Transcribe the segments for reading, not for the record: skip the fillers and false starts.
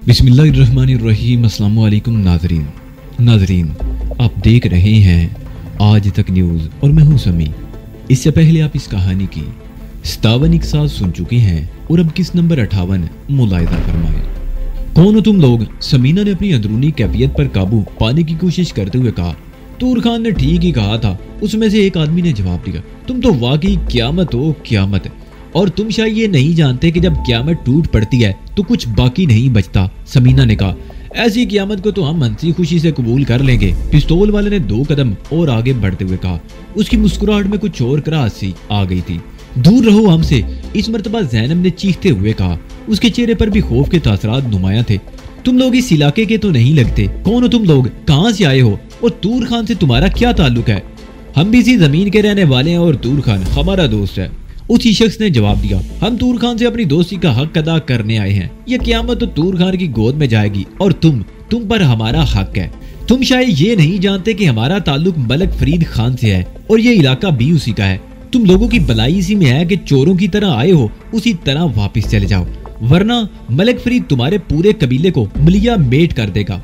बिस्मिल्लाहिर्रहमानिर्रहीम। अस्सलाम वालेकुम नाजरीन, आप देख रहे हैं आज तक न्यूज़ और मैं हूं समी। इससे पहले आप इस कहानी की 57 इकसार सुन चुके हैं और अब किस नंबर 58 मुलाहिजा फरमाएं। कौन हो तुम लोग? समीना ने अपनी अंदरूनी कैफियत पर काबू पाने की कोशिश करते हुए कहा। तूर खान ने ठीक ही कहा था, उसमें से एक आदमी ने जवाब दिया। तुम तो वाकई क्यामत हो, क्यामत। और तुम शायद ये नहीं जानते कि जब क्यामत टूट पड़ती है तो कुछ बाकी नहीं बचता। समीना ने कहा, ऐसी क्यामत को तो हम हंसी खुशी से कबूल कर लेंगे। पिस्तौल वाले ने 2 कदम और आगे बढ़ते हुए कहा। उसकी मुस्कुराहट में कुछ और कराहत सी आ गई थी। दूर रहो हमसे, इस मर्तबा ज़ैनब ने चीखते हुए कहा। उसके चेहरे पर भी खौफ के तासरात नुमाया थे। तुम लोग इस इलाके के तो नहीं लगते। कौन हो तुम लोग? कहाँ से आए हो? और तूर खान से तुम्हारा क्या ताल्लुक है? हम भी इसी जमीन के रहने वाले हैं और तूर खान हमारा दोस्त है। उसी शख्स ने जवाब दिया, हम तूर खान से अपनी दोस्ती का हक अदा करने आए हैं। ये क़यामत तो तूर खान की गोद में जाएगी और तुम पर हमारा हक है। तुम शायद ये नहीं जानते कि हमारा ताल्लुक मलक फरीद खान से है और ये इलाका भी उसी का है। तुम लोगों की भलाई इसी में है कि चोरों की तरह आए हो, उसी तरह वापस चले जाओ, वरना मलक फरीद तुम्हारे पूरे कबीले को मलिया मेट कर देगा।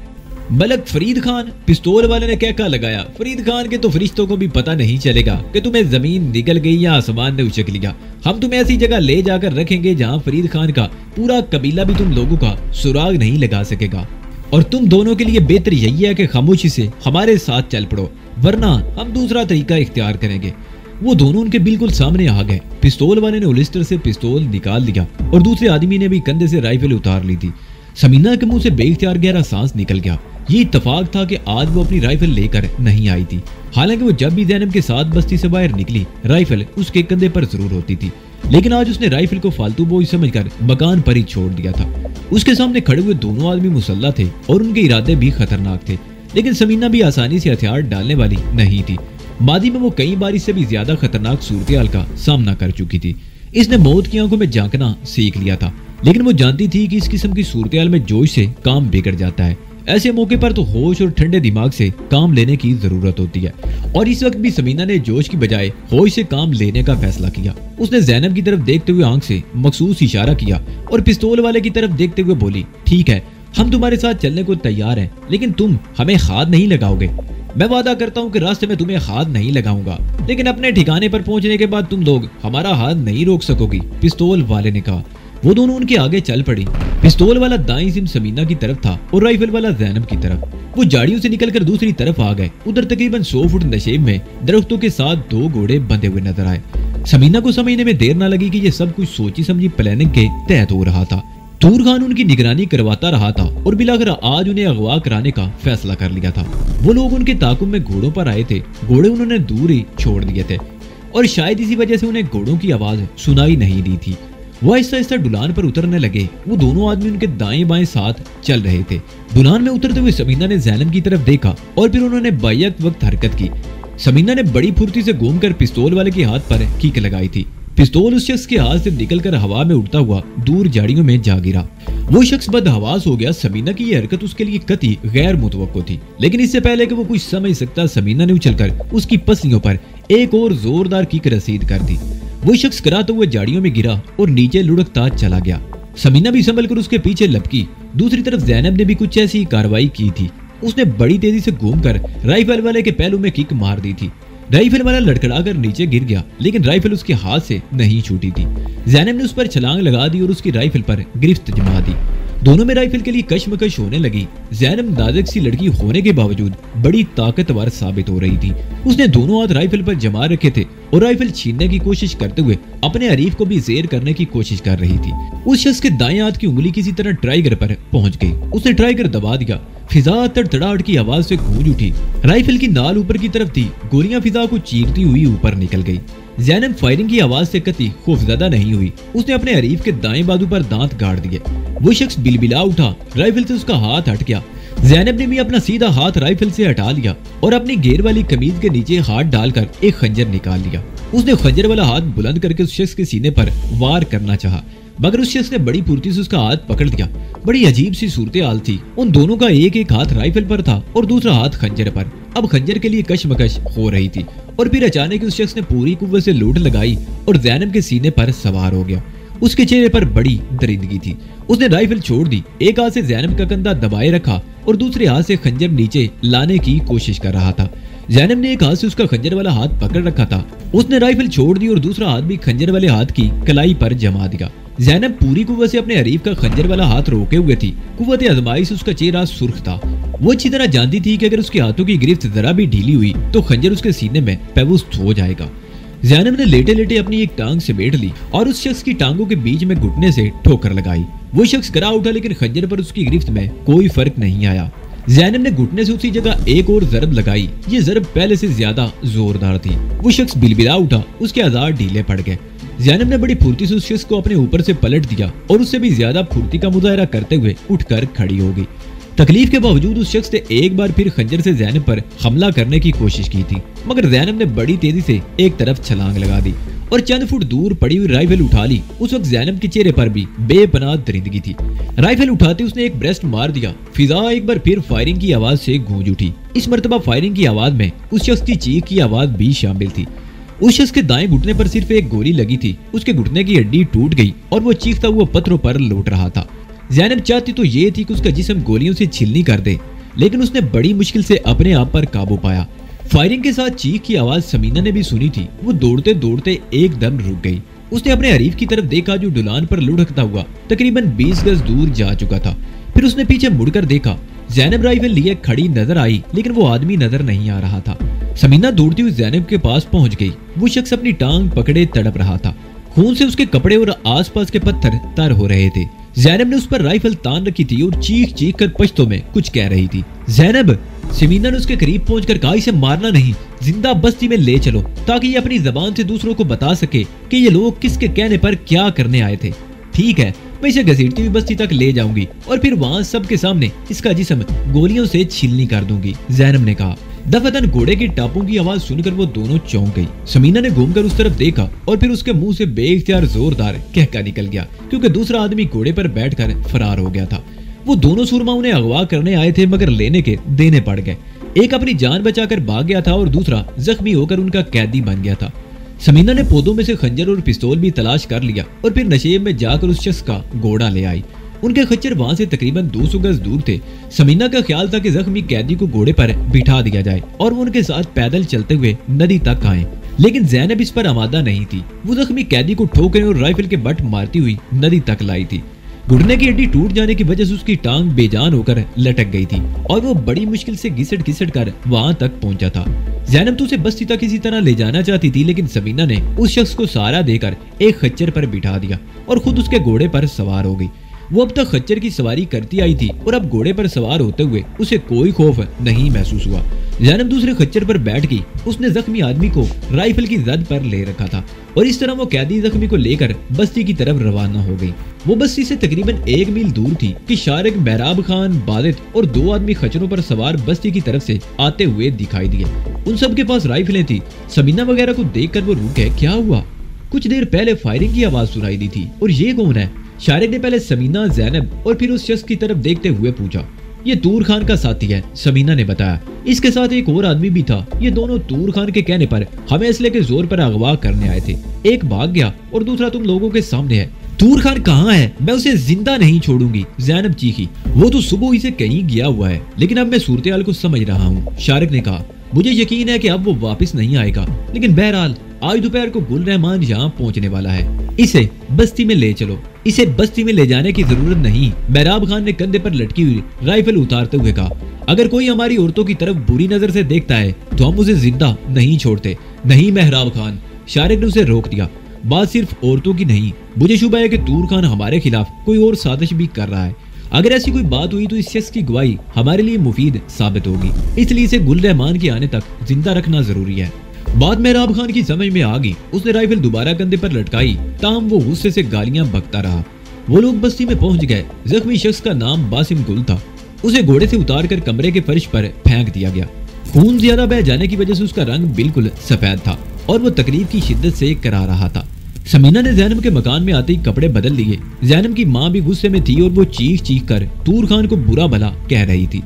मलक फरीद खान? पिस्तौल वाले ने कहका लगाया। फरीद खान के तो फरिश्तों को भी पता नहीं चलेगा कि तुम्हें जमीन निगल गई या आसमान ने उचक लिया। हम तुम्हें ऐसी जगह ले जाकर रखेंगे जहां फरीद खान का पूरा कबीला भी तुम लोगों का सुराग नहीं लगा सकेगा। और तुम दोनों के लिए बेहतर यही है कि खामोशी से हमारे साथ चल पड़ो, वरना हम दूसरा तरीका इख्तियार करेंगे। वो दोनों उनके बिल्कुल सामने आ गए। पिस्तौल वाले ने होलिस्टर से पिस्तौल निकाल लिया और दूसरे आदमी ने भी कंधे से राइफल उतार ली थी। समीना के मुंह से बेइख्तियार गहरा सांस निकल गया। ये इत्तफाक था कि आज वो अपनी राइफल लेकर नहीं आई थी। हालांकि वो जब भी ज़ैनब के साथ बस्ती से बाहर निकली, राइफल उसके कंधे पर जरूर होती थी, लेकिन आज उसने राइफल को फालतू बोझ समझकर मकान पर ही छोड़ दिया था। उसके सामने खड़े हुए दोनों आदमी मुसल्ला थे और उनके इरादे भी खतरनाक थे, लेकिन समीना भी आसानी से हथियार डालने वाली नहीं थी। मादी में वो कई बार इससे भी ज्यादा खतरनाक सूरत-ए-हाल का सामना कर चुकी थी। इसने मौत की आंखों में झांकना सीख लिया था, लेकिन वो जानती थी कि इस किस्म की सूरत-ए-हाल में जोश से काम बिगड़ जाता है। ऐसे मौके पर तो होश और ठंडे दिमाग से काम लेने की जरूरत होती है, और इस वक्त भी समीना ने जोश की बजाय होश से काम लेने का फैसला किया। उसने ज़ैनब की तरफ देखते हुए आंख से मखसूस इशारा किया और पिस्तौल वाले की तरफ देखते हुए बोली, ठीक है, हम तुम्हारे साथ चलने को तैयार हैं, लेकिन तुम हमें हाथ नहीं लगाओगे। मैं वादा करता हूँ कि रास्ते में तुम्हें हाथ नहीं लगाऊंगा, लेकिन अपने ठिकाने पर पहुंचने के बाद तुम लोग हमारा हाथ नहीं रोक सकोगी, पिस्तौल वाले ने कहा। वो दोनों उनके आगे चल पड़ी। पिस्तौल वाला दाईं सिम समीना की तरफ था और राइफल वाला ज़ैनब की तरफ। वो झाड़ियों से निकलकर दूसरी तरफ आ गए। उधर तकरीबन 100 फुट नशेब में दरख्तों के साथ 2 घोड़े बंधे हुए नजर आए। समीना को समझने में देर न लगी कि ये सब कुछ सोची समझी प्लानिंग के तहत हो रहा था। तूर खान उनकी निगरानी करवाता रहा था और बिलाखिर आज उन्हें अगवा कराने का फैसला कर लिया था। वो लोग उनके ताकुब में घोड़ों पर आए थे। घोड़े उन्होंने दूर ही छोड़ दिए थे और शायद इसी वजह से उन्हें घोड़ों की आवाज सुनाई नहीं दी थी। वो आहिस्ता आहिस्ता ढुलान पर उतरने लगे। वो दोनों आदमी उनके दाएं बाएं साथ चल रहे थे। ढुलान में उतरते हुए समीना ने ज़ैनब की तरफ देखा और फिर उन्होंने बैक वक्त हरकत की। समीना ने बड़ी फुर्ती से घूमकर पिस्तौल वाले के हाथ पर किक लगाई थी। पिस्तौल उस शख्स के हाथ से निकलकर हवा में उड़ता हुआ दूर झाड़ियों में जा गिरा। वो शख्स बदहवास हो गया। समीना की ये हरकत उसके लिए कतई गैर मुतवक्को थी, लेकिन इससे पहले कि वो कुछ समझ सकता, समीना ने उछलकर उसकी पसलियों पर एक और जोरदार किक रसीद कर दी। वो शख्स कराते हुए झाड़ियों में गिरा और नीचे लुढ़कता चला गया। समीना भी संभल कर उसके पीछे लपकी। दूसरी तरफ ज़ैनब ने भी कुछ ऐसी कार्रवाई की थी। उसने बड़ी तेजी से घूमकर राइफल वाले के पहलू में किक मार दी थी। राइफल वाला लड़खड़ाकर नीचे गिर गया, लेकिन राइफल उसके हाथ से नहीं छूटी थी। ज़ैनब ने उस पर छलांग लगा दी और उसकी राइफल पर गिरफ्त जमा दी। दोनों में राइफल के लिए कशमकश होने लगी। ज़ैनब नाजुक सी लड़की होने के बावजूद बड़ी ताकतवर साबित हो रही थी। उसने दोनों हाथ राइफल पर जमा रखे थे और राइफल छीनने की कोशिश करते हुए अपने हरीफ को भी ज़ेर करने की कोशिश कर रही थी। उस शख्स के दाएं हाथ की उंगली किसी तरह ट्राइगर पर पहुंच गई। उसने ट्राइगर दबा दिया। फिजा तड़तड़ाहट की आवाज से गूंज उठी। राइफल की नाल ऊपर की तरफ थी। गोलियां फिजा को चीरती हुई ऊपर निकल गई। ज़ैनब फायरिंग की आवाज से कतई खौफजदा नहीं हुई। उसने अपने हरीफ के दाएं बाजू पर दांत गाड़ दिए। वो शख्स बिलबिला उठा। राइफल से उसका हाथ हट गया। ज़ैनब ने भी अपना सीधा हाथ राइफल से हटा लिया और अपनी घेर वाली कमीज के नीचे हाथ डालकर एक खंजर निकाल लिया। उसने खंजर वाला हाथ बुलंद करके उस शख्स के सीने पर वार करना चाहा, मगर उस शख्स ने बड़ी फुर्ती से उसका हाथ पकड़ लिया। बड़ी अजीब सी सूरत-ए-हाल थी। उन दोनों का एक एक हाथ राइफल पर था और दूसरा हाथ खंजर पर। अब खंजर के लिए कशमकश हो रही थी और फिर अचानक उस शख्स ने पूरी कुव्वत से लूट लगाई और ज़ैनब के सीने पर सवार हो गया। उसके चेहरे पर बड़ी दरिंदगी थी। उसने राइफल छोड़ दी, एक हाथ से ज़ैनब का कंधा दबाए रखा और दूसरे हाथ से खंजर नीचे लाने की कोशिश कर रहा था। ज़ैनब ने एक हाथ से उसका खंजर वाला हाथ पकड़ रखा था। उसने राइफल छोड़ दी और दूसरा हाथ भी खंजर वाले हाथ की कलाई पर जमा दिया। ज़ैनब पूरी कुव्वत से अपने हरीफ का खंजर वाला हाथ रोके हुए थी। कुव्वत आजमाइश उसका चेहरा सुर्ख था। वो अच्छी तरह जानती थी कि अगर उसके हाथों की गिरफ्त जरा भी ढीली हुई तो खंजर उसके सीने में पेवस्त हो जाएगा। ज़ैनब ने लेटे लेटे अपनी एक टांग समेट ली और उस शख्स की टांगों के बीच में घुटने से ठोकर लगाई। वो शख्स गिरा उठा, लेकिन खंजर पर उसकी गिरफ्त में कोई फर्क नहीं आया। ज़ैनब ने घुटने से उसी जगह एक और ज़रब लगाई। ये ज़रब पहले से ज्यादा जोरदार थी। वो शख्स बिलबिला उठा, उसके आज़ाद ढीले पड़ गए। ज़ैनब ने बड़ी फुर्ती से उस शख्स को अपने ऊपर से पलट दिया और उससे भी ज्यादा फुर्ती का मुजाहरा करते हुए उठकर खड़ी हो गई। तकलीफ के बावजूद उस शख्स ने एक बार फिर खंजर से ज़ैनब पर हमला करने की कोशिश की थी, मगर ज़ैनब ने बड़ी तेजी से एक तरफ छलांग लगा दी और चंद फुट दूर पड़ी हुई राइफल उठा ली। उस वक्त ज़ैनब के चेहरे पर भी बेपनाह दरिंदगी थी। राइफल उठाते उसने एक ब्रेस्ट मार दिया। फिजा एक बार फिर फायरिंग की आवाज से गूंज उठी। इस मर्तबा फायरिंग की आवाज में उस शख्स की चीख की आवाज भी शामिल थी। उस शख्स के दाएं घुटने पर सिर्फ एक गोली लगी थी। उसके घुटने की हड्डी टूट गई और वो चीखता हुआ पत्थरों पर लौट रहा था। ज़ैनब चाहती तो ये थी कि उसका जिस्म गोलियों से छिलनी कर दे, लेकिन उसने बड़ी मुश्किल से अपने आप पर काबू पाया। फायरिंग के साथ चीख की आवाज समीना ने भी सुनी थी। वो दौड़ते दौड़ते एकदम रुक गई। उसने अपने हरीफ की तरफ देखा जो ढलान पर लुढ़कता हुआ तकरीबन 20 गज दूर जा चुका था। फिर उसने पीछे मुड़कर देखा। ज़ैनब राइफल लिए खड़ी नजर आई, लेकिन वो आदमी नजर नहीं आ रहा था। समीना दौड़ती हुई ज़ैनब के पास पहुंच गई। वो शख्स अपनी टांग पकड़े तड़प रहा था। खून से उसके कपड़े और आसपास के पत्थर तर हो रहे थे। ज़ैनब ने उस पर राइफल तान रखी थी और चीख चीख कर पश्तो में कुछ कह रही थी। ज़ैनब, समीना ने उसके करीब पहुंचकर कहा, इसे मारना नहीं, जिंदा बस्ती में ले चलो ताकि ये अपनी जबान से दूसरों को बता सके कि ये लोग किसके कहने पर क्या करने आए थे। ठीक है, मैं इसे घसीटती हुई बस्ती तक ले जाऊंगी और फिर वहां सबके सामने इसका जिस्म गोलियों से छीलनी कर दूंगी, ज़ैनब ने कहा। दफातन घोड़े की टापों की आवाज सुनकर वो दोनों चौंक गई। समीना ने घूमकर उस तरफ देखा और फिर उसके मुंह से बेइख्तियार जोरदार कहका निकल गया, क्योंकि दूसरा आदमी घोड़े पर बैठकर फरार हो गया था। वो दोनों सुरमा उन्हें अगवा करने आए थे, मगर लेने के देने पड़ गए। एक अपनी जान बचाकर भाग गया था और दूसरा जख्मी होकर उनका कैदी बन गया था। समीना ने पौधों में से खंजर और पिस्तौल भी तलाश कर लिया और फिर नशेब में जाकर उस शख्स का घोड़ा ले आई। उनके खच्चर वहां से तकरीबन 200 गज दूर थे। समीना का ख्याल था कि जख्मी कैदी को घोड़े पर बिठा दिया जाए और वो उनके साथ पैदल चलते हुए नदी तक आए, लेकिन ज़ैनब इस पर आमादा नहीं थी। वो जख्मी कैदी को ठोकरें और राइफल के बट मारती हुई नदी तक लाई थी। घुटने की हड्डी टूट जाने की वजह से उसकी टांग बेजान होकर लटक गई थी और वो बड़ी मुश्किल से घिसट घिसट कर वहां तक पहुंचा था। ज़ैनब तो उसे बस्ती तक किसी तरह ले जाना चाहती थी, लेकिन समीना ने उस शख्स को सहारा देकर एक खच्चर पर बिठा दिया और खुद उसके घोड़े पर सवार हो गई। वो अब तक खच्चर की सवारी करती आई थी और अब घोड़े पर सवार होते हुए उसे कोई खौफ नहीं महसूस हुआ। ज़ैनब दूसरे खच्चर पर बैठ गई। उसने जख्मी आदमी को राइफल की जद पर ले रखा था और इस तरह वो कैदी जख्मी को लेकर बस्ती की तरफ रवाना हो गई। वो बस्ती से तकरीबन 1 मील दूर थी कि शारिक, मेहराब खान, बादित और 2 आदमी खच्चरों पर सवार बस्ती की तरफ से आते हुए दिखाई दिए। उन सब के पास राइफलें थी। समीना वगैरह को देखकर वो रुके। क्या हुआ? कुछ देर पहले फायरिंग की आवाज सुनाई दी थी। और ये कौन है? शारिक ने पहले समीना, ज़ैनब और फिर उस शख्स की तरफ देखते हुए पूछा। ये तूर खान का साथी है, समीना ने बताया। इसके साथ एक और आदमी भी था। ये दोनों तूर खान के कहने पर हमें असले के जोर पर अगवा करने आए थे। एक भाग गया और दूसरा तुम लोगों के सामने है। तूर खान कहाँ है? मैं उसे जिंदा नहीं छोड़ूंगी, ज़ैनब चीखी। वो तो सुबह ही से कहीं गया हुआ है, लेकिन अब मैं सूरत-ए-हाल को समझ रहा हूँ, शारिक ने कहा। मुझे यकीन है कि अब वो वापस नहीं आएगा, लेकिन बहरहाल आज दोपहर को गुल रहमान यहाँ पहुँचने वाला है। इसे बस्ती में ले चलो। इसे बस्ती में ले जाने की जरूरत नहीं, मेहराब खान ने कंधे पर लटकी हुई राइफल उतारते हुए कहा। अगर कोई हमारी औरतों की तरफ बुरी नजर से देखता है तो हम उसे जिंदा नहीं छोड़ते। नहीं मेहराब खान, शारिक ने उसे रोक दिया। बात सिर्फ औरतों की नहीं, मुझे शुबह है कि तूर खान हमारे खिलाफ कोई और साजिश भी कर रहा है। अगर ऐसी कोई बात हुई तो इस शख्स की गवाही हमारे लिए मुफीद साबित होगी, इसलिए इसे गुल रहमान के आने तक जिंदा रखना जरूरी है। बात मेहराब खान की समझ में आ गई। उसने राइफल दोबारा कंधे पर लटकाई, ताहम वो गुस्से से गालियां बकता रहा। वो लोग बस्ती में पहुंच गए। जख्मी शख्स का नाम बासिम गुल था। उसे घोड़े से उतारकर कमरे के फर्श पर फेंक दिया गया। खून ज्यादा बह जाने की वजह से उसका रंग बिल्कुल सफेद था और वो तकलीफ की शिद्दत से करा रहा था। समीना ने ज़ैनब के मकान में आते ही कपड़े बदल लिए। ज़ैनब की माँ भी गुस्से में थी और वो चीख चीख कर तूर खान को बुरा भला कह रही थी।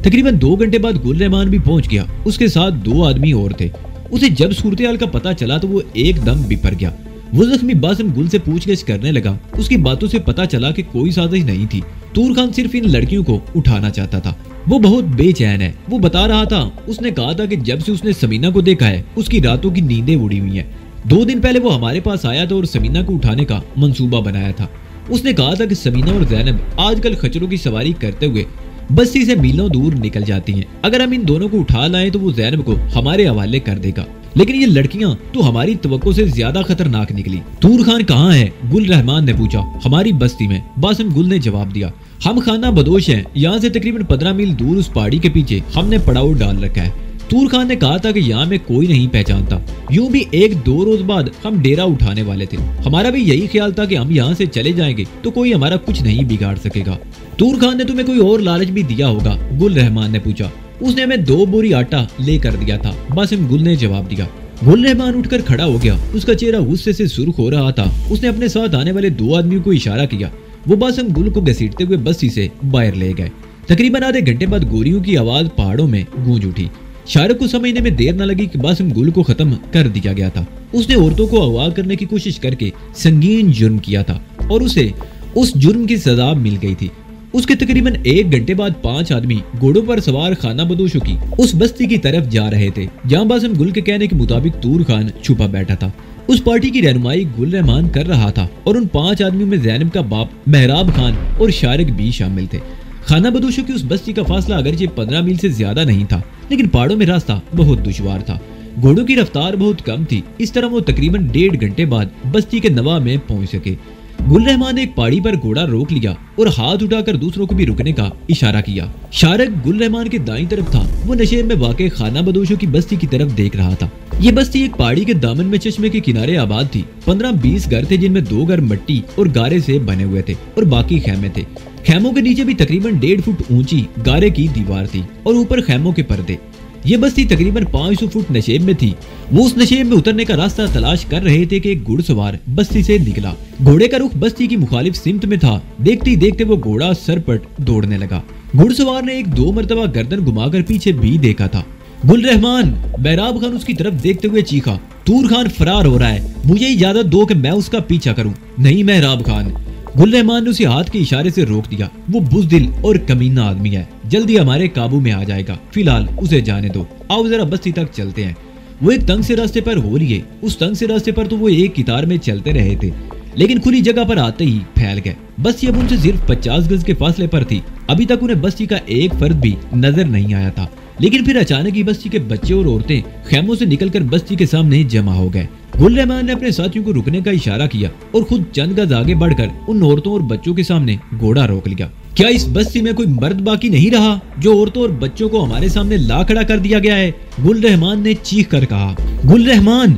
तकरीबन 2 घंटे बाद गुल रहमान भी पहुंच गया। उसके साथ 2 आदमी और थे। उसे जब सूरत-ए-हाल का पता चला तो वो एकदम बिफर गया। वो जख्मी बासिम गुल से पूछगछ करने लगा। उसकी बातों से पता चला कि कोई साजिश नहीं थी। तूर खान सिर्फ इन लड़कियों को उठाना चाहता था। वो बहुत बेचैन है। वो बता रहा था, उसने कहा था कि जब से उसने समीना को देखा है उसकी रातों की नींदें उड़ी हुई हैं। 2 दिन पहले वो हमारे पास आया था और समीना को उठाने का मंसूबा बनाया था। उसने कहा था कि समीना और ज़ैनब आजकल खच्चरों की सवारी करते हुए बस्ती से मीलों दूर निकल जाती हैं। अगर हम इन दोनों को उठा लाएं तो वो ज़ैनब को हमारे हवाले कर देगा। लेकिन ये लड़कियां तो हमारी तवक्को से ज्यादा खतरनाक निकली। तूर खान कहाँ है? गुल रहमान ने पूछा। हमारी बस्ती में, बासिम गुल ने जवाब दिया। हम खाना बदोश हैं। यहाँ से तकरीबन 15 मील दूर उस पहाड़ी के पीछे हमने पड़ाव डाल रखा है। तूर खान ने कहा था कि यहाँ में कोई नहीं पहचानता। यूं भी 1-2 रोज बाद हम डेरा उठाने वाले थे। हमारा भी यही ख्याल था कि हम यहाँ से चले जाएंगे तो कोई हमारा कुछ नहीं बिगाड़ सकेगा। तूर खान ने तुम्हें कोई और लालच भी दिया होगा? गुल रहमान ने पूछा। उसने हमें 2 बोरी आटा लेकर दिया था, बासिम गुल ने जवाब दिया। गुल रहमान उठकर खड़ा हो गया। उसका चेहरा गुस्से से सुर्ख हो रहा था। उसने अपने साथ आने वाले 2 आदमियों को इशारा किया। वो बासिम गुल को घसीटते हुए बस्ती से बाहर ले गए। तकरीबन आधे घंटे बाद गोलियों की आवाज पहाड़ों में गूंज उठी। शारिक को समझने में देर न लगी कि बासिम गुल को खत्म कर दिया गया था। उसने औरतों को अगवा करने की कोशिश करके संगीन जुर्म किया था और उसे उस जुर्म की सजा मिल गई थी। उसके तकरीबन 1 घंटे बाद 5 आदमी घोड़ों पर सवार खाना बदोशों की उस बस्ती की तरफ जा रहे थे जहां बासिम गुल के कहने के मुताबिक तूर खान छुपा बैठा था। उस पार्टी की रहनुमाई गुल रहमान कर रहा था और उन 5 आदमियों में ज़ैनब का बाप मेहराब खान और शारिक भी शामिल थे। खाना बदोशों की उस बस्ती का फासला अगरचे 15 मील से ज्यादा नहीं था, लेकिन पहाड़ों में रास्ता बहुत दुश्वार था। घोड़ों की रफ्तार बहुत कम थी। इस तरह वो तकरीबन 1.5 घंटे बाद बस्ती के नवा में पहुंच सके। गुल रहमान ने एक पहाड़ी पर घोड़ा रोक लिया और हाथ उठाकर दूसरों को भी रुकने का इशारा किया। शारिक गुल रहमान के दाईं तरफ था। वो नशे में वाक़े खाना बदोशों की बस्ती की तरफ देख रहा था। ये बस्ती एक पहाड़ी के दामन में चश्मे के किनारे आबाद थी। 15-20 घर थे जिनमें 2 घर मिट्टी और गारे से बने हुए थे और बाकी खैमे थे। खैमों के नीचे भी तकरीबन 1.5 फुट ऊंची गारे की दीवार थी और ऊपर खैमों के पर्दे। ये बस्ती तकरीबन 500 फुट नशेब में थी। वो उस नशेब में उतरने का रास्ता तलाश कर रहे थे कि एक घुड़सवार बस्ती से निकला। घोड़े का रुख बस्ती की मुखालिफ सिमत में था। देखते ही देखते वो घोड़ा सरपट दौड़ने लगा। घुड़सवार ने 1-2 मरतबा गर्दन घुमाकर पीछे भी देखा था। गुल रहमान! मेहराब खान उसकी तरफ देखते हुए चीखा। तूर खान फरार हो रहा है, मुझे इजाजत दो कि मैं उसका पीछा करूं। नहीं मेहराब खान! गुल रहमान ने उसे हाथ के इशारे से रोक दिया। वो बुज़दिल और कमीना आदमी है, जल्दी हमारे काबू में आ जाएगा। फिलहाल उसे जाने दो। आओ जरा बस्ती तक चलते हैं। वो एक तंग से रास्ते पर हो रही है। उस तंग से रास्ते पर तो वो एक कितार में चलते रहे थे, लेकिन खुली जगह पर आते ही फैल गए। बस्ती अब उनसे सिर्फ 50 गज के फासले पर थी। अभी तक उन्हें बस्ती का एक फर्द भी नजर नहीं आया था, लेकिन फिर अचानक ही बस्ती के बच्चे और औरतें खैमों से निकलकर बस्ती के सामने जमा हो गए। गुल रहमान ने अपने साथियों को रुकने का इशारा किया और खुद चंद गज आगे बढ़कर उन औरतों और बच्चों के सामने घोड़ा रोक लिया। क्या इस बस्ती में कोई मर्द बाकी नहीं रहा जो औरतों और बच्चों को हमारे सामने ला खड़ा कर दिया गया है? गुल रहमान ने चीख कर कहा। गुल रहमान!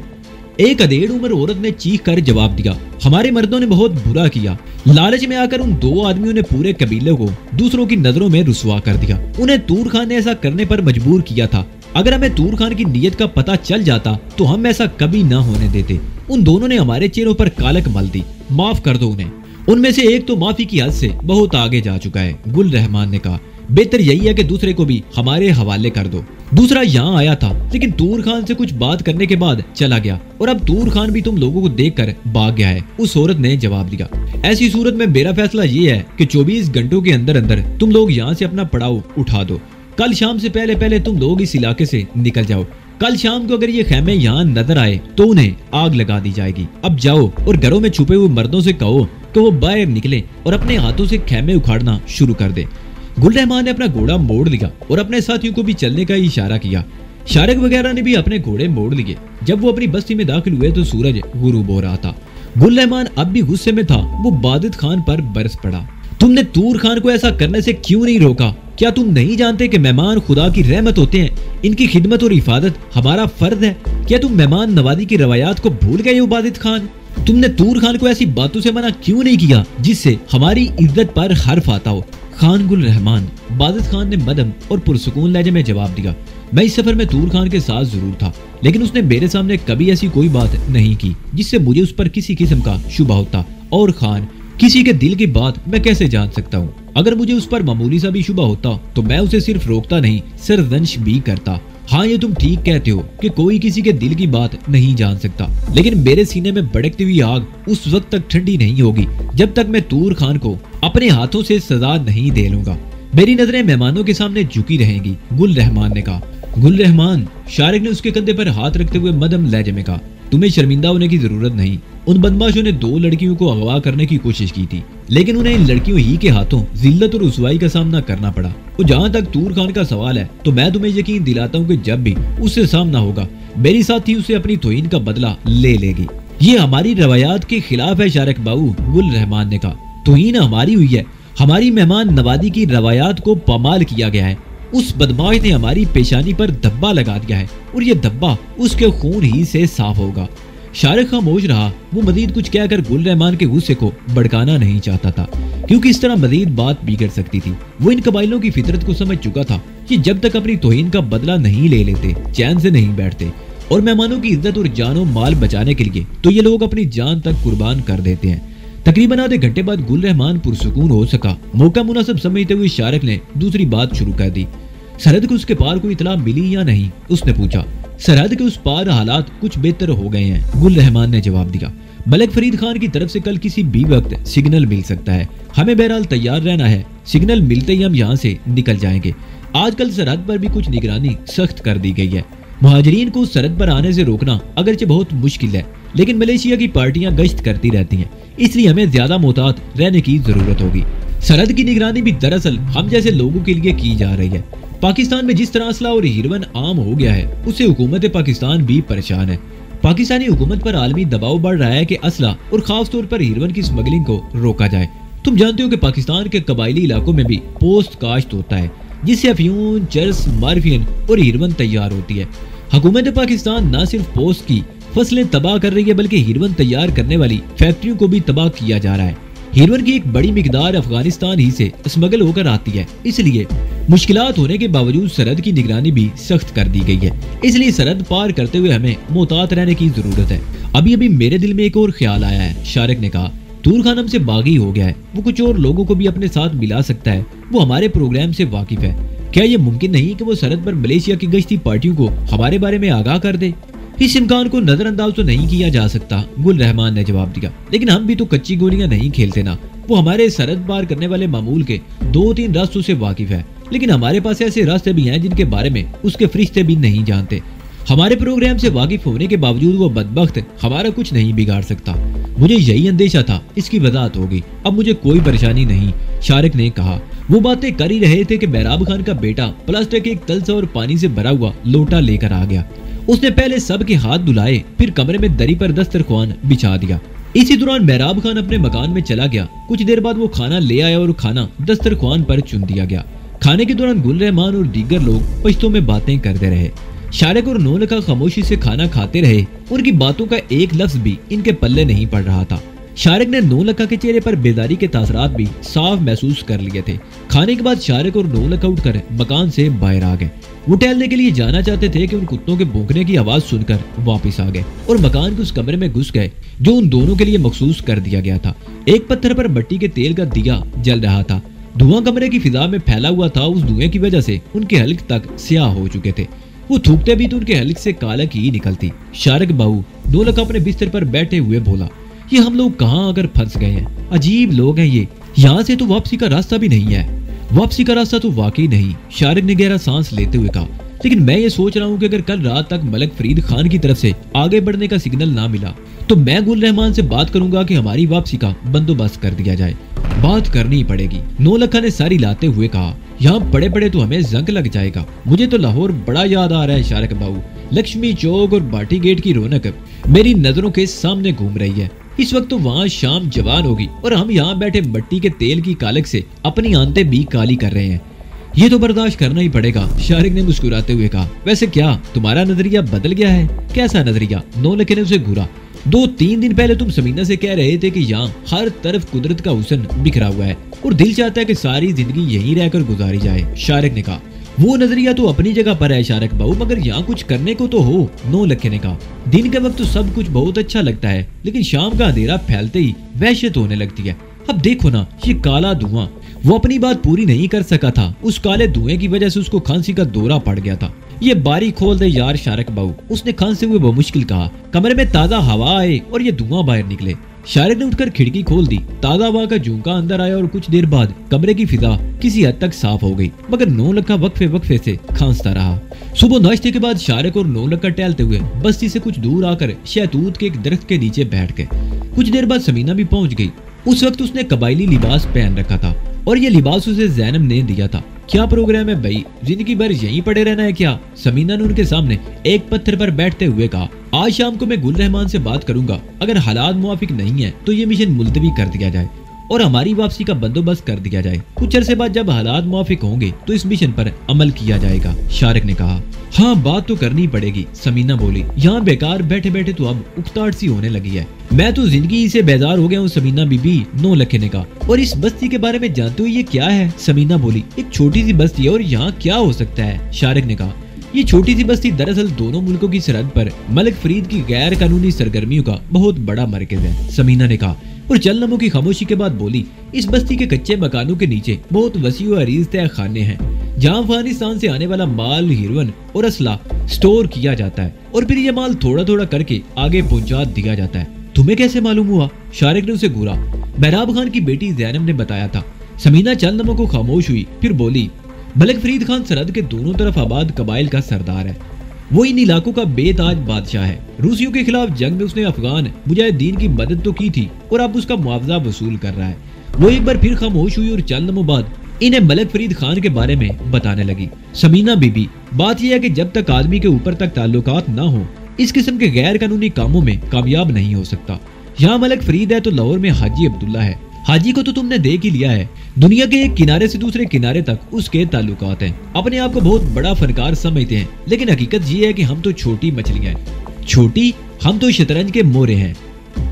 एक अधेड़ उम्र औरत ने चीख कर जवाब दिया। हमारे मर्दों ने बहुत बुरा किया। लालच में आकर उन 2 आदमियों ने पूरे कबीले को दूसरों की नजरों में रुसवा कर दिया। उन्हें तूर खान ने ऐसा करने पर मजबूर किया था। अगर हमें तूर खान की नीयत का पता चल जाता तो हम ऐसा कभी न होने देते। उन दोनों ने हमारे चेहरों पर कालक मल दी। माफ कर दो उन्हें। उनमें से एक तो माफी की हद से बहुत आगे जा चुका है, गुल रहमान ने कहा। बेहतर यही है कि दूसरे को भी हमारे हवाले कर दो। दूसरा यहाँ आया था, लेकिन तूर खान से कुछ बात करने के बाद चला गया और अब तूर खान भी तुम लोगों को देखकर भाग गया है, उस औरत ने जवाब दिया। ऐसी सूरत में मेरा फैसला ये है कि 24 घंटों के अंदर अंदर तुम लोग यहाँ से अपना पड़ाव उठा दो। कल शाम से पहले पहले तुम लोग इस इलाके से निकल जाओ। कल शाम को अगर ये खैमे यहाँ नजर आए तो उन्हें आग लगा दी जाएगी। अब जाओ और घरों में छुपे हुए मर्दों से कहो कि वो बाहर निकले और अपने हाथों से खैमे उखाड़ना शुरू कर दे। गुल रहमान ने अपना घोड़ा मोड़ लिया और अपने साथियों को भी चलने का इशारा किया। शारिक वगैरह ने भी अपने घोड़े मोड़ लिए। जब वो अपनी बस्ती में दाखिल हुए तो सूरज गुरूब हो रहा था। गुल रहमान अब भी गुस्से में था। वो बादित खान पर बरस पड़ा। तुमने तूर खान को ऐसा करने से क्यों नहीं रोका? क्या तुम नहीं जानते कि मेहमान खुदा की रहमत होते हैं? इनकी खिदमत और हिफाजत हमारा फर्ज है। क्या तुम मेहमान नवाजी की रवायात को भूल गए हो बादित खान? तुमने तूर खान को ऐसी बातों से मना क्यों नहीं किया जिससे हमारी इज्जत पर हर्फ आता हो? खान गुल रहमान, बादित खान ने मदम और पुरसुकून लहजे में जवाब दिया। मैं इस सफर में तूर खान के साथ जरूर था, लेकिन उसने मेरे सामने कभी ऐसी कोई बात नहीं की जिससे मुझे उस पर किसी किस्म का शुबा होता। और खान, किसी के दिल की बात मैं कैसे जान सकता हूँ? अगर मुझे उस पर मामूली सा भी शुबा होता तो मैं उसे सिर्फ रोकता नहीं, सरजंश भी करता। हाँ, ये तुम ठीक कहते हो कि कोई किसी के दिल की बात नहीं जान सकता, लेकिन मेरे सीने में भड़कती हुई आग उस वक्त तक ठंडी नहीं होगी जब तक मैं तूर खान को अपने हाथों से सजा नहीं दे लूंगा। मेरी नजरें मेहमानों के सामने झुकी रहेंगी, गुल रहमान ने कहा। गुल रहमान, शारिक ने उसके कंधे पर हाथ रखते हुए मदम लहजे में कहा, तुम्हें शर्मिंदा होने की जरूरत नहीं। उन बदमाशों ने 2 लड़कियों को अगवा करने की कोशिश की थी, लेकिन उन्हें इन लड़कियों ही के हाथों जिल्लत और रुसवाई का सामना करना पड़ा। और जहाँ तक तूर खान का सवाल है, तो मैं तुम्हें यकीन दिलाता हूँ कि जब भी उससे सामना होगा, मेरी साथी उसे अपनी तौहीन का बदला ले लेगी। ये हमारी रवायात के खिलाफ है शारिक बाबू, गुल रहमान ने कहा। तौहीन हमारी हुई है, हमारी मेहमान नवाजी की रवायात को पामाल किया गया है। उस बदमाश ने हमारी पेशानी पर धब्बा लगा दिया है और ये धब्बा उसके खून ही से साफ होगा। शारिक खामोश रहा। वो मजीद कुछ कहकर गुल रहमान के गुस्से को भड़काना नहीं चाहता था, क्योंकि इस तरह मजीद बात बिगड़ सकती थी। वो इन कबाइलों की फितरत को समझ चुका था कि जब तक अपनी तौहीन का बदला नहीं ले लेते, चैन से नहीं बैठते और मेहमानों की इज्जत और जानो माल बचाने के लिए तो ये लोग अपनी जान तक कुर्बान कर देते हैं। तकरीबन आधे घंटे बाद गुल रहमान पुरसुकून हो सका। मौका मुनासिब समझते हुए शारिक ने दूसरी बात शुरू कर दी। सरहद के उसके पार कोई इतला मिली या नहीं, उसने पूछा। सरहद के उस पार हालात कुछ बेहतर हो गए हैं, गुल रहमान ने जवाब दिया। मलिक फरीद खान की तरफ से कल किसी भी वक्त सिग्नल मिल सकता है। हमें बहरहाल तैयार रहना है। सिग्नल मिलते ही हम यहाँ से निकल जाएंगे। आजकल सरहद पर भी कुछ निगरानी सख्त कर दी गई है। मुहाजिरीन को सरहद पर आने से रोकना अगरचे बहुत मुश्किल है, लेकिन मलेशिया की पार्टियां गश्त करती रहती हैं, इसलिए हमें ज्यादा मोहतात रहने की जरूरत होगी। सरहद की निगरानी भी दरअसल हम जैसे लोगों के लिए की जा रही है। पाकिस्तान में जिस तरह असला और हीरोइन आम हो गया है, उससे हुकूमत पाकिस्तान भी परेशान है। पाकिस्तानी हुकूमत पर आलमी दबाव बढ़ रहा है कि असला और खास तौर पर हीरोइन की स्मगलिंग को रोका जाए। तुम जानते हो कि पाकिस्तान के कबायली इलाकों में भी पोस्त काश्त होता है, जिससे अफयून, चरस, मार्फियन और हीरोइन तैयार होती है। हुकूमत पाकिस्तान न सिर्फ पोस्त की फसलें तबाह कर रही है, बल्कि हीरोइन तैयार करने वाली फैक्ट्रियों को भी तबाह किया जा रहा है। हीरोइन की एक बड़ी मिकदार अफगानिस्तान ही से स्मगल होकर आती है, इसलिए मुश्किलात होने के बावजूद सरहद की निगरानी भी सख्त कर दी गई है। इसलिए सरहद पार करते हुए हमें मोहतात रहने की जरूरत है। अभी अभी मेरे दिल में एक और ख्याल आया है, शारिक ने कहा। तूर खान हमसे बागी हो गया है, वो कुछ और लोगों को भी अपने साथ मिला सकता है। वो हमारे प्रोग्राम से वाकिफ है। क्या ये मुमकिन नहीं कि वो सरहद पर मलेशिया की गश्ती पार्टियों को हमारे बारे में आगाह कर दे? इस इम्कान को नजरअंदाज तो नहीं किया जा सकता, गुल रहमान ने जवाब दिया। लेकिन हम भी तो कच्ची गोलियां नहीं खेलते ना। वो हमारे सरहद पार करने वाले मामूल के 2-3 रास्तों से वाकिफ है, लेकिन हमारे पास ऐसे रास्ते भी हैं जिनके बारे में उसके फरिश्ते भी नहीं जानते। हमारे प्रोग्राम से वाकिफ होने के बावजूद वो बदबख्त हमारा कुछ नहीं बिगाड़ सकता। मुझे यही अंदेशा था, इसकी वजाहत होगी। अब मुझे कोई परेशानी नहीं, शारिक ने कहा। वो बातें कर ही रहे थे कि मेहराब खान का बेटा प्लास्टिक के एक तलसा और पानी से भरा हुआ लोटा लेकर आ गया। उसने पहले सबके हाथ धुलाए, फिर कमरे में दरी पर दस्तरख्वान बिछा दिया। इसी दौरान मेहराब खान अपने मकान में चला गया। कुछ देर बाद वो खाना ले आया और खाना दस्तरख्वान पर चुन दिया गया। खाने के दौरान गुल रहमान और दीगर लोग पश्तो में बातें करते रहे। शारिक और नौलखा खामोशी से खाना खाते रहे। उनकी बातों का एक लफ्ज भी इनके पल्ले नहीं पड़ रहा था। शारिक ने नौलखा के चेहरे पर बेदारी के तासरात भी साफ महसूस कर लिए थे। खाने के बाद शारिक और नौलखा उठकर मकान से बाहर आ गए। वो टहलने के लिए जाना चाहते थे कि उन कुत्तों के भौंकने की आवाज सुनकर वापस आ गए और मकान के उस कमरे में घुस गए जो उन दोनों के लिए मखसूस कर दिया गया था। एक पत्थर पर मिट्टी के तेल का दिया जल रहा था। धुआं कमरे की फिजा में फैला हुआ था। उस धुएं की वजह से उनके हल्क तक स्याह हो चुके थे। वो थूकते भी तो उनके हल्क से कालक ही निकलती। शारिक बाबू नौलखा अपने बिस्तर पर बैठे हुए बोला, ये हम लोग कहाँ आकर फंस गए हैं। अजीब लोग हैं ये। यहाँ से तो वापसी का रास्ता भी नहीं है। वापसी का रास्ता तो वाकई नहीं, शारिक ने गहरा सांस लेते हुए कहा। लेकिन मैं ये सोच रहा हूँ कि अगर कल रात तक मलिक फरीद खान की तरफ से आगे बढ़ने का सिग्नल ना मिला तो मैं गुल रहमान से बात करूंगा कि हमारी वापसी का बंदोबस्त कर दिया जाए। बात करनी पड़ेगी, नौलखा ने सारी लाते हुए कहा। यहाँ पड़े पड़े तो हमें जंग लग जाएगा। मुझे तो लाहौर बड़ा याद आ रहा है शारिक बाबू। लक्ष्मी चौक और बाटी गेट की रौनक मेरी नजरों के सामने घूम रही है। इस वक्त तो वहाँ शाम जवान होगी और हम यहाँ बैठे मिट्टी के तेल की कालक से अपनी आंतें भी काली कर रहे हैं। ये तो बर्दाश्त करना ही पड़ेगा, शारिक ने मुस्कुराते हुए कहा। वैसे क्या तुम्हारा नजरिया बदल गया है? कैसा नजरिया? नौलखे ने उसे घूरा। 2-3 दिन पहले तुम समीना से कह रहे थे कि यहाँ हर तरफ कुदरत का हुस्न बिखरा हुआ है और दिल चाहता है कि सारी जिंदगी यहीं रहकर गुजारी जाए, शारिक ने कहा। वो नजरिया तो अपनी जगह पर है शारिक बाबू, मगर यहाँ कुछ करने को तो हो, नौलखे ने कहा। दिन के वक्त तो सब कुछ बहुत अच्छा लगता है, लेकिन शाम का अंधेरा फैलते ही वहशत होने लगती है। अब देखो ना, ये काला धुआं। वो अपनी बात पूरी नहीं कर सका था। उस काले धुएं की वजह से उसको खांसी का दौरा पड़ गया था। ये बारी खोल दे यार शारक बाबू, उसने खांसते हुए बमुश्किल कहा। कमरे में ताजा हवा आए और ये धुआं बाहर निकले। शारक ने उठकर खिड़की खोल दी। ताजा हवा का झोंका अंदर आया और कुछ देर बाद कमरे की फिजा किसी हद तक साफ हो गई, मगर नौलखा वक्फे से खांसता रहा। सुबह नाश्ते के बाद शारक और नौलखा टहलते हुए बस्ती से कुछ दूर आकर शहतूत के एक दरख्त के नीचे बैठ गए। कुछ देर बाद समीना भी पहुंच गई। उस वक्त उसने कबायली लिबास पहन रखा था और ये लिबास उसे ज़ैनब ने दिया था। क्या प्रोग्राम है भाई, जिंदगी भर यहीं पड़े रहना है क्या? समीना ने उनके सामने एक पत्थर पर बैठते हुए कहा। आज शाम को मैं गुल रहमान से बात करूंगा। अगर हालात मुवाफिक नहीं है तो ये मिशन मुलतवी कर दिया जाए और हमारी वापसी का बंदोबस्त कर दिया जाए। कुछ अरसे बाद जब हालात मुवाफिक होंगे तो इस मिशन पर अमल किया जाएगा, शारक ने कहा। हाँ, बात तो करनी पड़ेगी, समीना बोली। यहाँ बेकार बैठे बैठे तो अब उकताहट सी होने लगी है। मैं तो जिंदगी से बेजार हो गया हूँ, समीना बीबी, नौलखे ने कहा। और इस बस्ती के बारे में जानते हो ये क्या है? समीना बोली। एक छोटी सी बस्ती है और यहाँ क्या हो सकता है? शारक ने कहा। ये छोटी सी बस्ती दरअसल दोनों मुल्कों की सरहद पर मलिक फरीद की गैर कानूनी सरगर्मियों का बहुत बड़ा मरकज है, समीना ने कहा और चंद लम्हों की खामोशी के बाद बोली। इस बस्ती के कच्चे मकानों के नीचे बहुत वसी और अरीज तय खाने हैं जहाँ अफगानिस्तान से आने वाला माल, हीरोइन और असला स्टोर किया जाता है और फिर ये माल थोड़ा थोड़ा करके आगे पहुंचा दिया जाता है। तुम्हें कैसे मालूम हुआ? शारक ने उसे घूरा। महराब खान की बेटी ज़ैनब ने बताया था। समीना चंद लम्हों को खामोश हुई, फिर बोली। मलिक फरीद खान सरहद के दोनों तरफ आबाद कबाइल का सरदार है। वो इन इलाकों का बेताज बादशाह है। रूसियों के खिलाफ जंग में उसने अफगान मुजाहिदीन की मदद तो की थी और अब उसका मुआवजा वसूल कर रहा है। वो एक बार फिर खामोश हुई और चंद लम्हों बाद इन्हें मलिक फरीद खान के बारे में बताने लगी। समीना बीबी, बात यह है कि जब तक आदमी के ऊपर तक ताल्लुकात ना हो, इस किस्म के गैर कानूनी कामों में कामयाब नहीं हो सकता। यहाँ मलिक फरीद है तो लाहौर में हाजी अब्दुल्ला है। हाजी को तो तुमने देख ही लिया है। दुनिया के एक किनारे से दूसरे किनारे तक उसके ताल्लुकात हैं। अपने आप को बहुत बड़ा फनकार समझते हैं, लेकिन हकीकत ये है कि हम तो छोटी मछलियां हैं। छोटी? हम तो शतरंज के मोरे हैं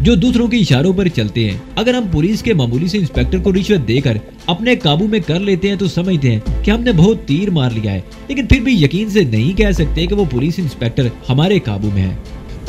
जो दूसरों के इशारों पर चलते हैं। अगर हम पुलिस के मामूली से इंस्पेक्टर को रिश्वत देकर अपने काबू में कर लेते हैं तो समझते हैं कि हमने बहुत तीर मार लिया है, लेकिन फिर भी यकीन से नहीं कह सकते कि वो पुलिस इंस्पेक्टर हमारे काबू में है।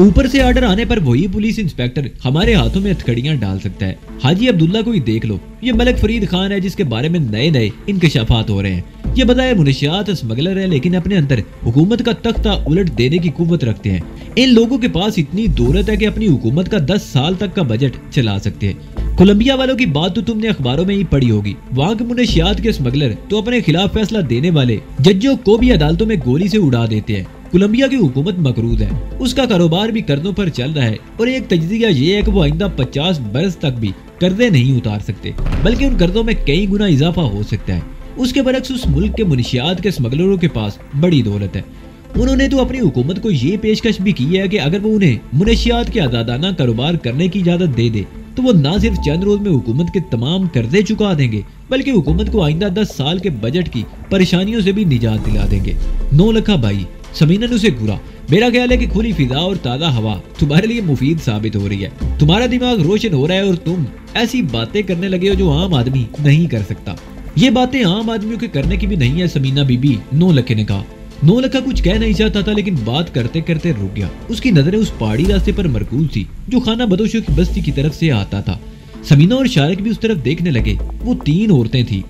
ऊपर से आर्डर आने पर वही पुलिस इंस्पेक्टर हमारे हाथों में हथकड़ियां डाल सकता है। हाजी अब्दुल्ला को ही देख लो। ये मलिक फरीद खान है जिसके बारे में नए नए इंकशाफात हो रहे हैं। ये बजाय मुनशियात स्मगलर है, लेकिन अपने अंदर हुकूमत का तख्ता उलट देने की कुव्वत रखते हैं। इन लोगों के पास इतनी दौलत है कि अपनी हुकूमत का 10 साल तक का बजट चला सकते हैं। कोलंबिया वालों की बात तो तुमने अखबारों में ही पढ़ी होगी। वहाँ के मुनशियात के स्मगलर तो अपने खिलाफ फैसला देने वाले जजों को भी अदालतों में गोली से उड़ा देते हैं। कोलंबिया की हुकूमत मकरूज है, उसका कारोबार भी कर्जों पर चल रहा है और एक तजजिया ये है कि वो आइंदा 50 बरस तक भी कर्जे नहीं उतार सकते, बल्कि उन कर्जों में कई गुना इजाफा हो सकता है। उसके बरक्स उस मुल्क के मुनशियात के स्मगलरों के पास बड़ी दौलत है। उन्होंने तो अपनी हुकूमत को ये पेशकश भी की है कि अगर वो उन्हें मुनशियात के आजादाना कारोबार करने की इजाजत दे दे तो वो न सिर्फ चंद रोज में हुकूमत के तमाम कर्जे चुका देंगे, बल्कि हुकूमत को आइंदा 10 साल के बजट की परेशानियों से भी निजात दिला देंगे। नौलखा भाई, समीना ने उसे घूरा। मेरा ख्याल है कि खुली फिजा और ताज़ा हवा तुम्हारे लिए मुफीद साबित हो रही है। तुम्हारा दिमाग रोशन हो रहा है और तुम ऐसी बातें करने लगे हो जो आम आदमी नहीं कर सकता। ये बातें आम आदमियों के करने की भी नहीं है, समीना बीबी, नौलखे ने कहा। नौलखा कुछ कह नहीं चाहता था, लेकिन बात करते करते रुक गया। उसकी नजरें उस पहाड़ी रास्ते पर मरकूज थी जो खाना बदोशों की बस्ती की तरफ से आता था। समीना और शारक भी उस तरफ देखने लगे। वो 3 औरतें थी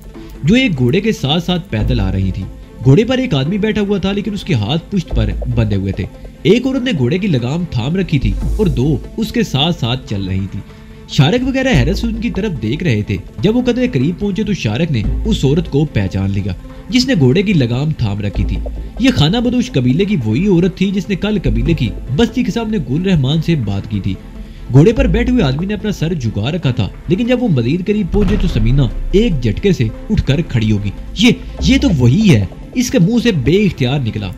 जो एक घोड़े के साथ साथ पैदल आ रही थी। घोड़े पर एक आदमी बैठा हुआ था, लेकिन उसके हाथ पुश्त पर बंधे हुए थे। एक औरत ने घोड़े की लगाम थाम रखी थी और 2 उसके साथ साथ चल रही थी। शारक वगैरह हैरत से उनकी तरफ देख रहे थे। जब वो कदरे करीब पहुंचे तो शारक ने उस औरत को पहचान लिया जिसने घोड़े की लगाम थाम रखी थी। ये खाना बदोश कबीले की वही औरत थी जिसने कल कबीले की बस्ती के सामने गुल रहमान से बात की थी। घोड़े पर बैठे हुए आदमी ने अपना सर झुका रखा था, लेकिन जब वो मजीद करीब पहुंचे तो समीना एक झटके से उठकर खड़ी होगी। ये तो वही है, इसके मुंह से बेइख्तियार निकला।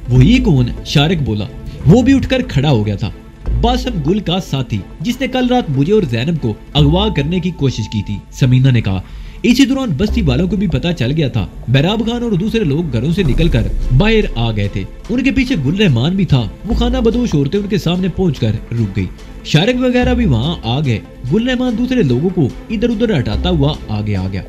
वही कौन? शारक बोला। वो भी उठकर खड़ा हो गया था। बासम गुल का साथी जिसने कल रात मुझे और ज़ैनब को अगवा करने की कोशिश की थी, समीना ने कहा। इसी दौरान बस्ती वालों को भी पता चल गया था। महराब खान और दूसरे लोग घरों से निकलकर बाहर आ गए थे। उनके पीछे गुल रहमान भी था। वो खाना बदोश औरतें उनके सामने पहुंचकर रुक गई। शारक वगैरह भी वहां आ गए। गुल रहमान दूसरे लोगों को इधर उधर हटाता हुआ आगे आ गया।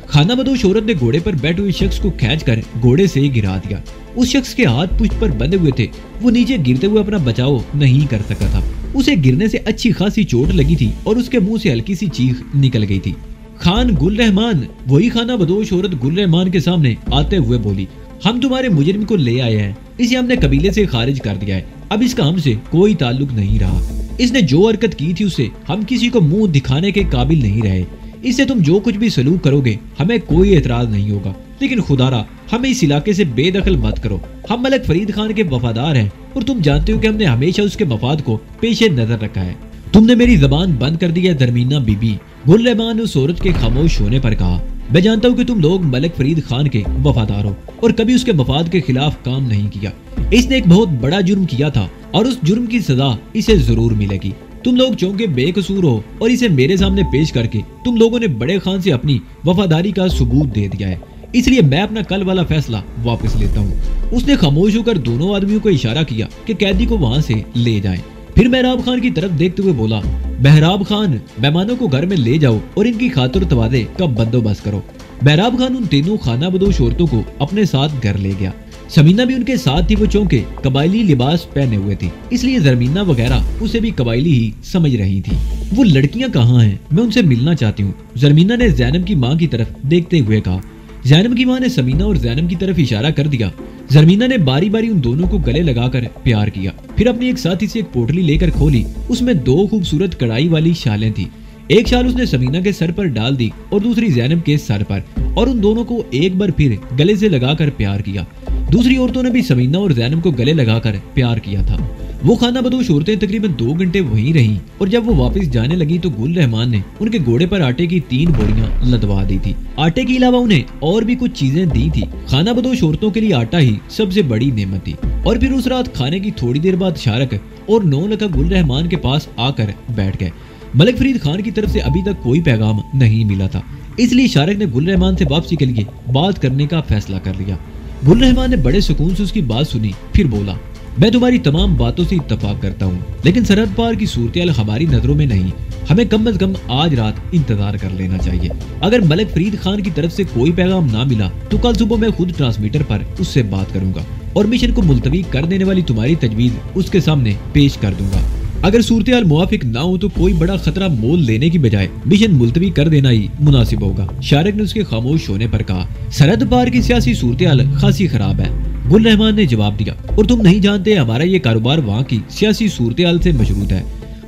खाना बदोश औरत ने घोड़े पर बैठे हुए शख्स को खींचकर घोड़े से गिरा दिया। उस शख्स के हाथ पुश्त पर बंधे हुए थे। वो नीचे गिरते हुए अपना बचाव नहीं कर सका था। उसे गिरने से अच्छी खासी चोट लगी थी और उसके मुंह से हल्की सी चीख निकल गई थी। खान गुल रहमान, वही खाना बदोश औरत गुल रहमान के सामने आते हुए बोली। ہم تمہارے مجرم کو لے آئے ہیں، اسے ہم نے قبیلے سے خارج کر دیا ہے، اب اس کا ہم سے کوئی تعلق نہیں رہا، اس نے جو حرکت کی تھی اسے ہم کسی کو منہ دکھانے کے قابل نہیں رہے، اس سے تم جو کچھ بھی سلوک کرو گے ہمیں کوئی اعتراض نہیں ہوگا، لیکن خدا را ہمیں اس علاقے سے بے دخل مت کرو، ہم ملک فرید خان کے وفادار ہیں اور تم جانتے ہو کہ ہم نے ہمیشہ اس کے مفاد کو پیش نظر رکھا ہے۔ تم نے میری زبان بند کر دی ہے درمینا بی بی، گل رحمان نے اس عورت کے خاموش ہونے پر کہا۔ میں جانتا ہوں کہ تم لوگ ملک فرید خان کے وفادار ہو اور کبھی اس کے مفاد کے خلاف کام نہیں کیا، اس نے ایک بہت بڑا جرم کیا تھا اور اس جرم کی سزا اسے ضرور ملے گی، تم لوگ چونکہ بے قصور ہو اور اسے میرے سامنے پیش کر کے تم لوگوں نے بڑے خان سے اپنی وفاداری کا ثبوت دے دیا ہے، اس لیے میں اپنا کل والا فیصلہ واپس لیتا ہوں۔ اس نے خاموش ہو کر دونوں آدمیوں کو اشارہ کیا کہ قیدی کو وہاں سے لے جائیں، پھر مہراب خان کی طرف دیکھتے ہوئے بولا، مہراب خان مہمانوں کو گھر میں لے جاؤ اور ان کی خاطر تواضع کا بندوبست کرو۔ مہراب خان ان تینوں خانہ بدوش عورتوں کو اپنے ساتھ گھر لے گیا، سمینہ بھی ان کے ساتھ تھی، وہ چونکہ قبائلی لباس پہنے ہوئے تھی اس لیے زرمینہ وغیرہ اسے بھی قبائلی ہی سمجھ رہی تھی۔ وہ لڑکیاں کہاں ہیں؟ میں ان سے ملنا چاہتی ہوں، زرمینہ نے زینب کی ماں کی طرف دیکھتے ہوئے کہا۔ زینب کی ماں نے سمینہ اور زینب کی طرف اشارہ کر دیا۔ زرمینہ نے باری باری ان دونوں کو گلے لگا کر پیار کیا، پھر اپنی ایک ساتھی سے ایک پوٹلی لے کر کھولی، اس میں 2 خوبصورت کڑائی والی شالیں تھی، ایک شال اس نے سمینہ کے سر پر ڈال دی اور دوسری زینب کے سر پر، اور ان دونوں کو ایک بار پھر گلے سے لگا کر پیار کیا۔ دوسری عورتوں نے بھی سمینہ اور زینب کو گلے لگا کر پیار کیا تھا۔ وہ خانہ بدوش عورتیں تقریباً 2 گھنٹے وہیں رہیں اور جب وہ واپس جانے لگی تو گل رحمان نے ان کے گھوڑے پر آٹے کی 3 بوریاں لدوا دی تھی، آٹے کے علاوہ انہیں اور بھی کچھ چیزیں دی تھی۔ خانہ بدوش عورتوں کے لیے آٹا ہی سب سے بڑی نعمت تھی۔ اور پھر اس رات کھانے کی تھوڑی دیر بعد شارک اور 9 لکھا گل رحمان کے پاس آ کر بیٹھ گئے۔ ملک فرید خان کی طرف سے ابھی تک کوئی پیغام نہیں ملا تھا، اس لیے شارک نے گل رحمان سے واپسی کے لیے بات کرنے کا فیصلہ کر لیا۔ گل رحمان نے بڑے سکون سے اس کی بات سنی، پھر بولا، میں تمہاری تمام باتوں سے اتفاق کرتا ہوں، لیکن سرحد پار کی صورتحال ہماری نظروں میں نہیں، ہمیں کم از کم آج رات انتظار کر لینا چاہیے۔ اگر ملک فرید خان کی طرف سے کوئی پیغام نہ ملا تو کل صبح میں خود ٹرانسمیٹر پر اس سے بات کروں گا اور مشن کو ملتوی کر دینے والی تمہاری تجویز اس کے سامنے پیش کر دوں گا۔ اگر صورتحال موافق نہ ہو تو کوئی بڑا خطرہ مول لینے کی بجائے مشن ملتوی کر دینا ہی مناسب ہوگا۔ شارک نے اس کے خاموش ہونے پر کہا، سرحد پار کی سیاسی صورتحال خاصی خراب ہے، گل رحمان نے جواب دیا، اور تم نہیں جانتے ہمارا یہ کاروبار وہاں کی سیاسی صورتحال سے مشروط ہے۔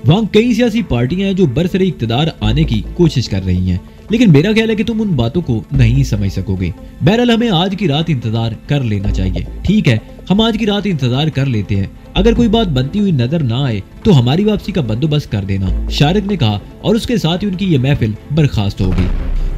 وہاں کئی سیاسی پارٹیاں ہیں جو برسر اقتدار آنے کی کوشش کر رہی ہیں، لیکن میرا خیال ہے کہ تم ان باتوں کو نہیں سمجھ سکو گے۔ بہرحال ہمیں آج کی رات انتظار کر لینا چاہیے۔ ٹھیک ہے، ہم آج کی رات انتظار کر لیتے ہیں، اگر کوئی بات بنتی ہوئی نظر نہ آئے تو ہماری واپسی کا بندوبست کر دینا، شارک نے کہا، اور اس کے ساتھ ہی ان کی یہ محفل برخاست ہو گئی۔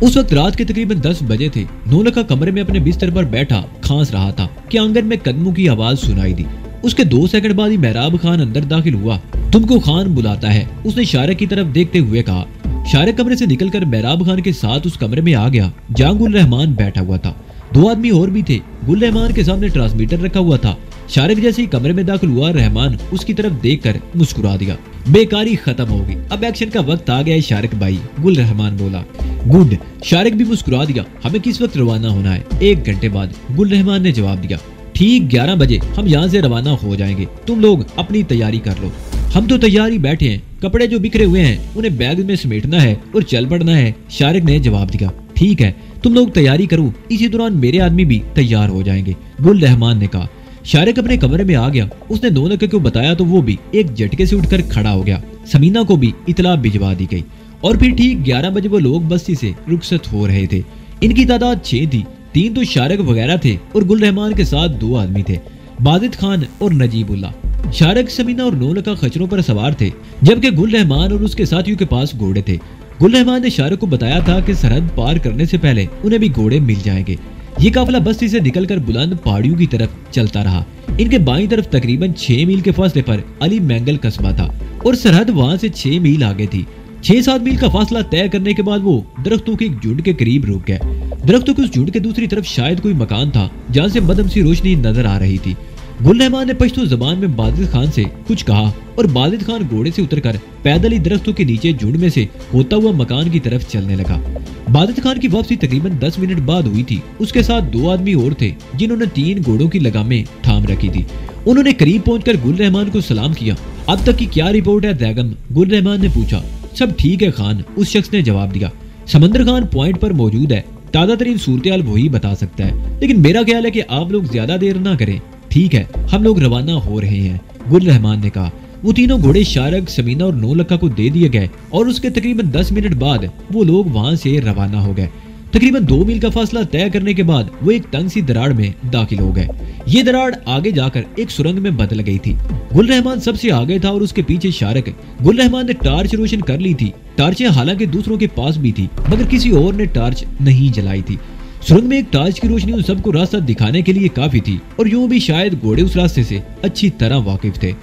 اس وقت رات کے تقریباً 10 بجے تھے۔ 9 لکھا کمرے میں اپنے بستر پر بیٹھا کھانس رہا تھا کہ آنگن میں قدموں کی آواز سنائی دی۔ اس کے 2 سیکنڈ بعد ہی مہراب خان اندر داخل ہوا۔ تم کو خان بلاتا ہے، اس نے شارک کی طرف دیکھتے ہوئے کہا۔ شارک کمرے سے نکل کر مہراب خان کے ساتھ اس کمرے میں آ گیا جہاں گل رحمان بیٹھا ہوا تھا۔ 2 آدمی اور بھی تھے، گل رحمان کے سامنے ٹرانسمیٹر رکھا ہوا تھا۔ شارک جیسے ہی کمرے میں داخل ہوا، رحمان اس کی طرف دیکھ کر مسکرا دیا۔ بیکاری ختم ہوگی، اب ایکشن کا وقت آ گیا ہے شارک بھائی، گل رحمان بولا۔ گڈ، شارک بھی مسکرا دیا۔ ہمیں کس وقت روانہ ہونا ہے؟ 1 گھنٹے بعد، گل رحمان نے جواب دیا۔ ٹھیک 11 بجے ہم یہاں سے روانہ ہو جائیں گے، تم لوگ اپنی تیاری کر لو۔ ہم تو تیار ہی بیٹھے ہیں، کپڑے جو بکھرے ہوئے ہیں انہیں بیگ میں سمیٹنا ہے اور چل پڑنا ہے، شارک نے جواب دیا۔ ٹھیک ہے، تم لوگ تیاری کرو، اسی دوران میرے آدمی بھی تیار ہو جائیں گے، گل رحمان نے کہا۔ شارک اپنے کمرے میں آ گیا، اس نے 9 لکھے کو بتایا تو وہ بھی ایک جھٹکے سے اٹھ کر کھڑا ہو گیا۔ سمینہ کو بھی اطلاع بھجوا دی گئی اور پھر ٹھیک 11 بجے وہ لوگ بستی سے رخصت ہو رہے تھے۔ ان کی تعداد 6 تھی، 3 تو شارک وغیرہ تھے اور گل رحمان کے ساتھ 2 آدمی تھے، باجد خان اور نجیب اللہ۔ شارک، سمینہ اور 9 لکھا خچروں پر سوار تھے، جبکہ گل رحمان اور اس کے ساتھیوں کے پاس گھوڑے تھے۔ گل رحمان نے شارک کو بتایا تھا کہ سرحد پار کرنے سے پہلے انہیں بھی گھوڑے مل جائیں گے۔ یہ قافلہ بستی سے نکل کر بلند پہاڑیوں کی طرف چلتا رہا۔ ان کے بائیں طرف تقریباً 6 میل کے فاصلے پر علی مینگل قصبہ تھا اور سرحد وہاں سے 6 میل آگے تھی۔ 6-7 میل کا فاصلہ طے کرنے کے بعد وہ درختوں کے ایک جھنڈ کے قریب رک گئے۔ درختوں کے اس جھنڈ کے دوسری طرف شاید کوئی مکان تھا جہاں سے مدھم سی روشنی نظر آ رہی تھی۔ گل رحمان نے پشتو زبان میں باجد خان سے کچھ کہا اور باجد خان گھوڑے سے اتر کر پیدل ہی درختوں کے نیچے جھنڈ میں سے ہوتا ہوا مکان کی طرف چلنے لگا۔ باجد خان کی واپسی تقریباً 10 منٹ بعد ہوئی تھی۔ اس کے ساتھ 2 آدمی اور تھے جنہوں نے 3 گھوڑوں کی لگامیں تھام رکھی تھی۔ انہوں نے قریب پہنچ کر گل رحمان کو سلام کیا۔ اب تک کی کیا رپورٹ ہے بیگم؟ گل رحمان نے پوچھا۔ سب ٹھیک ہے خان، اس شخص نے جواب دیا۔ سمندر خان پوائنٹ پر موجود ہے، ताज़ा तरीन सूरत-ए-हाल वही बता सकता है, लेकिन मेरा ख्याल है कि आप लोग ज्यादा देर ना करें। ठीक है, हम लोग रवाना हो रहे हैं, गुल रहमान ने कहा। वो तीनों घोड़े शारक, समीना और नौलखा को दे दिए गए और उसके तकरीबन 10 मिनट बाद वो लोग वहां से रवाना हो गए। तकरीबन 2 मील का फासला तय करने के बाद वो एक तंग सी दरार में दाखिल हो गए। ये दरार आगे जाकर एक सुरंग में बदल गई थी। गुल रहमान सबसे आगे था और उसके पीछे शारक। गुल रहमान ने टार्च रोशन कर ली थी। टार्चें हालांकि दूसरों के पास भी थी, मगर किसी और ने टार्च नहीं जलाई थी। सुरंग में एक टार्च की रोशनी उन सबको रास्ता दिखाने के लिए काफी थी और यूं भी शायद घोड़े उस रास्ते से अच्छी तरह वाकिफ थे।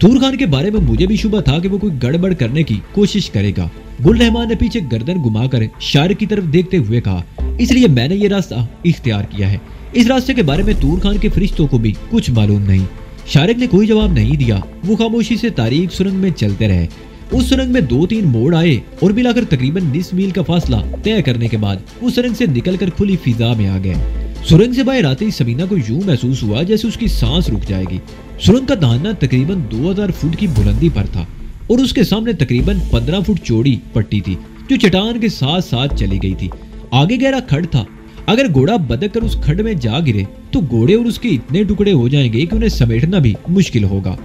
तूर खान के बारे में मुझे भी शुबा था कि वो कोई गड़बड़ करने की कोशिश करेगा। गुल रहमान ने पीछे गर्दन घुमाकर शारक की तरफ देखते हुए कहा, इसलिए मैंने ये रास्ता इख्तियार किया है। इस रास्ते के बारे में तूर खान के फरिश्तों को भी कुछ मालूम नहीं। शारक ने कोई जवाब नहीं दिया। वो खामोशी से तारीक सुरंग में चलते रहे। उस सुरंग में 2-3 मोड़ आए और मिलाकर तकरीबन 20 मील का फासला तय करने के बाद उस सुरंग से निकलकर खुली फिजा में आ गए। सुरंग से बाहर आते ही समीना को यूं महसूस हुआ जैसे उसकी सांस रुक जाएगी। सुरंग का दहाना तकरीबन 2000 फुट की बुलंदी पर था और उसके सामने तकरीबन 15 फुट चौड़ी पट्टी थी जो चट्टान के साथ साथ चली गई थी। आगे गहरा खड्ड था। अगर घोड़ा बदक कर उस खड्ड में जा गिरे तो घोड़े और उसके इतने टुकड़े हो जाएंगे कि उन्हें समेटना भी मुश्किल होगा।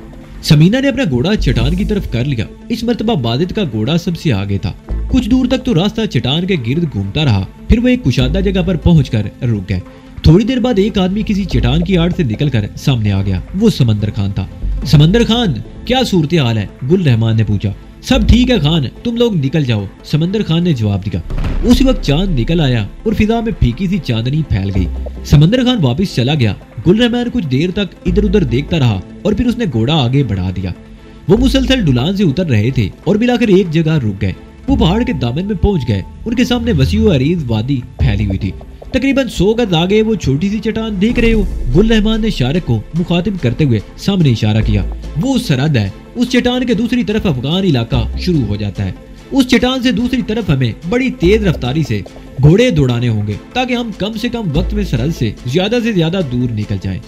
समीना ने अपना घोड़ा चट्टान की तरफ कर लिया। इस मर्तबा बादित का घोड़ा सबसे आगे था। कुछ दूर तक तो रास्ता चट्टान के गिर्द घूमता रहा, फिर वो एक कुशादा जगह पर पहुंचकर रुक गए। थोड़ी देर बाद एक आदमी किसी चट्टान की आड़ से निकलकर सामने आ गया। वो समंदर खान था। समंदर खान, क्या सूरत हाल है? गुल रहमान ने पूछा। सब ठीक है खान, तुम लोग निकल जाओ, समंदर खान ने जवाब दिया। उसी वक्त चांद निकल आया और फिजा में फीकी सी चांदनी फैल गई। समंदर खान वापस चला गया। गुल रहमान कुछ देर तक इधर उधर देखता रहा और फिर उसने घोड़ा आगे बढ़ा दिया। वो मुसलसल ढुलान से उतर रहे थे और मिलाकर एक जगह रुक गए। वो पहाड़ के दामन में पहुंच गए। उनके सामने वसीउ अरीज वादी फैली हुई थी। तकरीबन 100 गज आगे वो छोटी सी चट्टान देख रहे हो? गुल रहमान ने शारक को मुखातिब करते हुए सामने इशारा किया। वो सरहद है। उस चट्टान के दूसरी तरफ अफगान इलाका शुरू हो जाता है। उस चट्टान से दूसरी तरफ हमें बड़ी तेज रफ्तारी से घोड़े दौड़ाने होंगे ताकि हम कम से कम वक्त में सरहद से ज्यादा दूर निकल जाएं।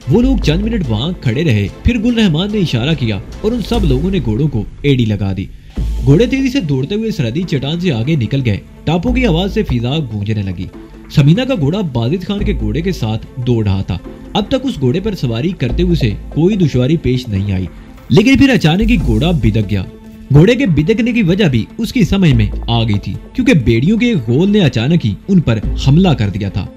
वो लोग चंद मिनट वहां खड़े रहे। फिर गुल रहमान ने इशारा किया और उन सब लोगों ने घोड़ों को एड़ी लगा दी। घोड़े तेजी से दौड़ते हुए सरहदी चट्टान से आगे निकल गए। टापों की आवाज से फिजा गूंजने लगी। समीना का घोड़ा बादित खान के घोड़े के साथ दौड़ रहा था। अब तक उस घोड़े पर सवारी करते हुए उसे कोई दुश्वारी पेश नहीं आई, लेकिन फिर अचानक ही घोड़ा बिदक गया। घोड़े के बिदकने की वजह भी उसकी समझ में आ गई थी, क्योंकि बेड़ियों के गोल ने अचानक ही उन पर हमला कर दिया था।